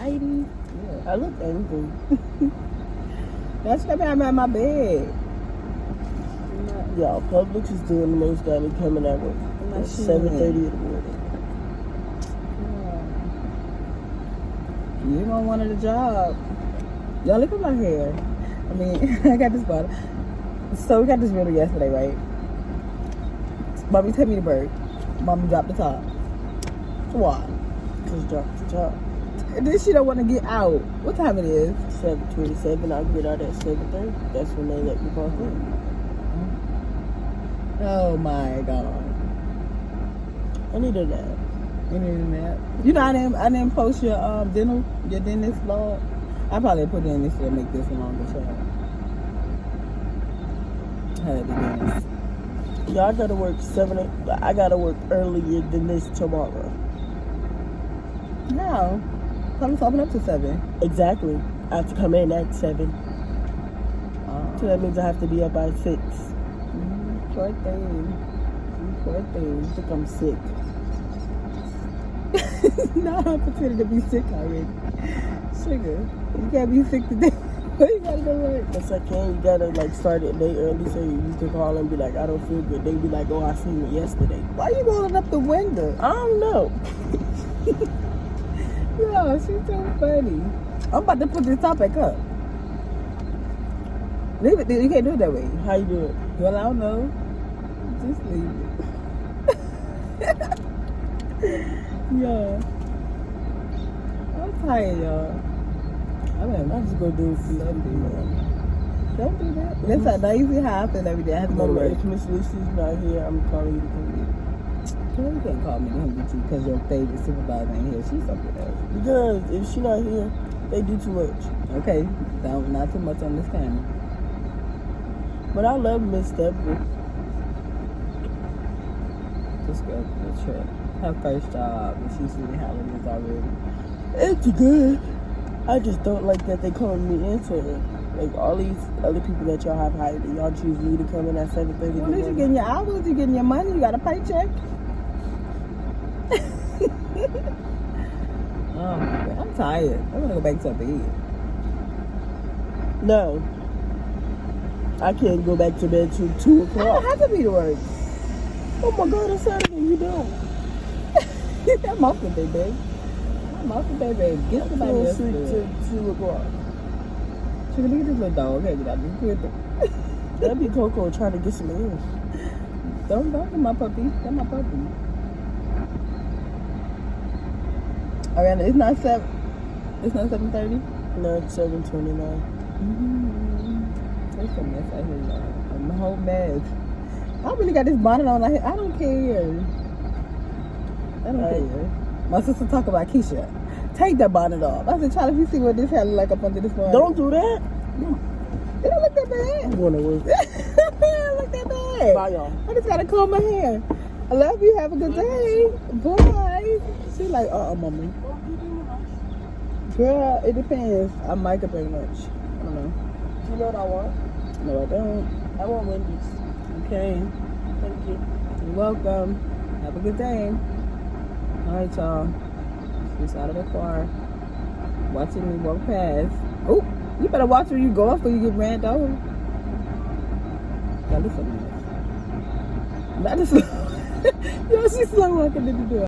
anxiety. Yeah, I look angry. That's why I'm at my bed. Y'all, Publix is doing the most, got me coming at work at 7:30 in the morning. You don't want the job. Y'all, look at my hair. I mean, I got this bottle. So we got this riddle yesterday, right? Mommy take me to work. Mommy dropped the top. Why? Just drop the top. And then she don't want to get out. What time it is? 7:27. I'll get out at 7:30. That's when they let me park in. Oh my God. I need a nap. You need a nap. You know, I didn't post your dentist vlog. I probably put it in this to make this a longer show. Had the dentist. Yeah, I gotta work I gotta work earlier than this tomorrow. No. Probably open up to 7. Exactly. I have to come in at 7. So that means I have to be up by 6. Poor thing. Poor thing. I think I'm sick. No, I'm pretending to be sick already. Sugar, you can't be sick today. You gotta go work. Yes, I can. You gotta start it a day early so you can call and be like, I don't feel good. They be like, oh, I seen it yesterday. Why you rolling up the window? I don't know. Yeah, she's so funny. I'm about to put this topic up. Leave it. You can't do it that way. How you do it? Well, I don't know. Just leave it. Yeah. I'm tired, y'all. I'm just gonna do it for something, man. Don't do that. That's how lazy how I feel every day. I have to go to work. If Miss Lucy's not here, I'm calling you to come get. Well, you can't call me to come get you because your favorite supervisor ain't here. She's something else. Because if she not here, they do too much. Okay, not too much on this camera. But I love Miss Deborah. This girl for the trip. Her first job, and she's really holidays already. It's good. I just don't like that they calling me into it. Like all these other people that y'all have hired, y'all choose me to come in at 7:30. Well, at least you getting your hours, you getting your money, you got a paycheck. Oh my God, I'm tired. I want to go back to bed. No. I can't go back to bed till 2 I o'clock. don't have to be to work. Oh my God, it's Saturday. You don't. I'm off today, babe. I'm off today, babe. Get somebody Can't else sleep to till 2 o'clock. She can look at this little dog. Hey, get out this crib. That'd be Coco trying to get some air. Don't get my puppy. That's my puppy. Alright, it's not 7. It's not 7:30. No, it's 7:29. It's a mess out here, y'all. I'm a whole mess. I really got this bonnet on. I don't care. I don't care. My sister talk about Keisha. Take that bonnet off. I said, Charlie, if you see what this hair look like up under this bonnet. Don't do that. It don't look that bad. I'm going to work. It don't look that bad. Bye, y'all. I just gotta comb my hair. I love you. Have a good day. Bye. She like, mommy. Girl, it depends. I might could bring lunch. I don't know. Do you know what I want? No, I don't. I want Wendy's. Okay. Thank you. You're welcome. Have a good day. All right, y'all. Just out of the car. Watching me walk past. Oh, you better watch where you go before you get ran over. Got this one. Not this one. Yo, she's slow walking in the door.